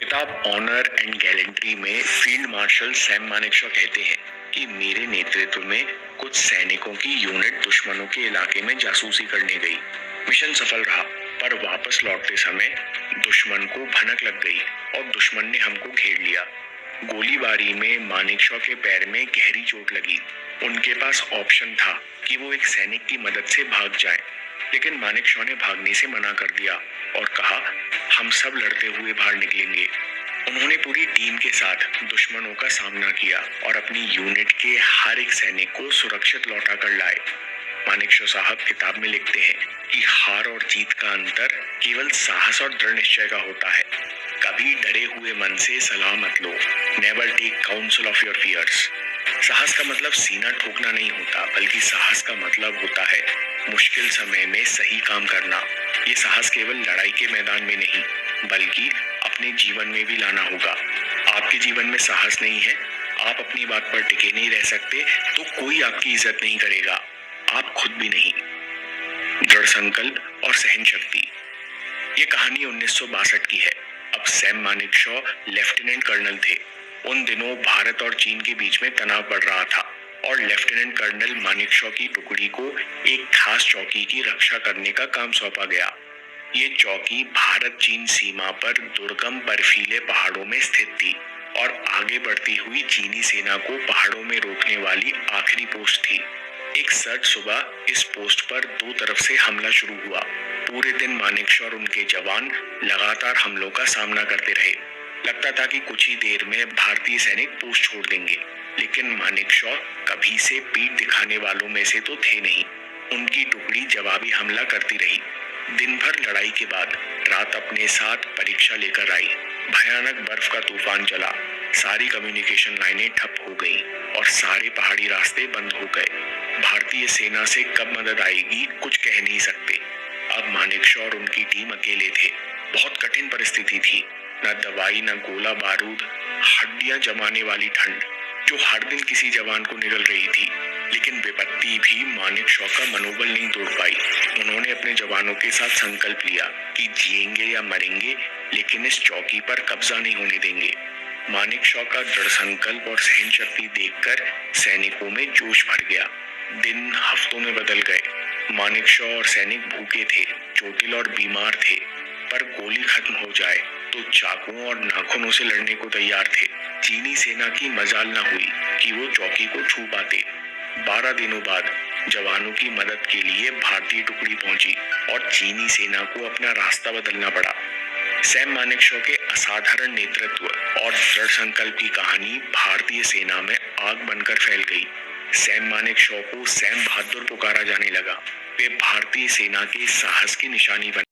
किताब honour and gallantry में field marshal Sam Manekshaw कहते हैं कि मेरे नेतृत्व में कुछ सैनिकों की यूनिट दुश्मनों के इलाके में जासूसी करने गई। मिशन सफल रहा, पर वापस लौटते समय दुश्मन को भनक लग गई और दुश्मन ने हमको घेर लिया। गोलीबारी में मानेकशॉ के पैर में गहरी चोट लगी। उनके पास ऑप्शन था कि वो एक सैनिक की मदद से भाग जाएं, लेकिन मानेकशॉ ने भागने से मना कर दिया और कहा, हम सब लड़ते हुए बाहर निकलेंगे। उन्होंने पूरी टीम के साथ दुश्मनों का सामना किया और अपनी यूनिट के हर एक सैनिक को सुरक्षित लौटा कर लाए। मानेकशॉ साहब किताब में लिखते हैं कि हार और जीत का अंतर केवल साहस और दृढ़ निश्चय का होता है। कभी डरे हुए मन से सलाह मत लो। Never take counsel of your fears. साहस का मतलब सीना ठोकना नहीं होता, बल्कि साहस का मतलब होता है मुश्किल समय में सही काम करना। ये साहस केवल लड़ाई के मैदान में नहीं, बल्कि अपने जीवन में भी लाना होगा। आपके जीवन में साहस नहीं है, आप अपनी बात पर टिके नहीं रह सकते, तो कोई आपकी इज्जत नहीं करेगा, आप खुद भी नहीं। दृढ़ संकल्प और सहन शक्ति। ये कहानी 1962 की है। अब सैम मानेकशॉ लेफ्टिनेंट कर्नल थे। उन दिनों भारत और चीन के बीच में तनाव बढ़ रहा था और लेफ्टिनेंट कर्नल मानेकशॉ की टुकड़ी को एक खास चौकी की रक्षा करने का काम सौंपा गया। ये चौकी भारत चीन सीमा पर दुर्गम बर्फीले पहाड़ों में स्थित थी और आगे बढ़ती हुई चीनी सेना को पहाड़ों में रोकने वाली आखिरी पोस्ट थी। एक सर्द सुबह इस पोस्ट पर दो तरफ से हमला शुरू हुआ। पूरे दिन मानेकशॉ और उनके जवान लगातार हमलों का सामना करते रहे। लगता था कि कुछ ही देर में भारतीय सैनिक पोस्ट छोड़ देंगे, लेकिन मानेकशॉ कभी से पीठ दिखाने वालों में से तो थे नहीं। उनकी टुकड़ी जवाबी हमला करती रही। दिन भर लड़ाई के बाद रात अपने साथ परीक्षा लेकर आई। भयानक बर्फ का तूफान चला। सारी कम्युनिकेशन लाइनें ठप हो गई और सारे पहाड़ी रास्ते बंद हो गए। भारतीय सेना से कब मदद आएगी कुछ कह नहीं सकते। अब मानेकशॉ और उनकी टीम अकेले थे। बहुत कठिन परिस्थिति थी। न दवाई, न गोला बारूद, हड्डियां जमाने वाली ठंड जो हर दिन किसी जवान को निगल रही थी। लेकिन विपत्ति भी मानेकशॉ का मनोबल नहीं तोड़ पाई। उन्होंने अपने जवानों के साथ संकल्प लिया कि जिएंगे या मरेंगे, लेकिन इस चौकी पर कब्जा नहीं होने देंगे। मानेकशॉ का दृढ़ संकल्प और सहन शक्ति देखकर सैनिकों में जोश भर गया। दिन हफ्तों में बदल गए। मानेकशॉ और सैनिक भूखे थे, चोटिल और बीमार थे, पर गोली खत्म हो जाए तो चाकुओं और नाखूनों से लड़ने को तैयार थे। चीनी सेना की मजाल न हुई कि वो चौकी को छू पाते। 12 दिनों बाद जवानों की मदद के लिए भारतीय टुकड़ी पहुंची और चीनी सेना को अपना रास्ता बदलना पड़ा। सैम मानेकशॉ के असाधारण नेतृत्व और दृढ़ संकल्प की कहानी भारतीय सेना में आग बनकर फैल गई। सैम मानेकशॉ को सैम बहादुर पुकारा जाने लगा। वे भारतीय सेना के साहस की निशानी बने।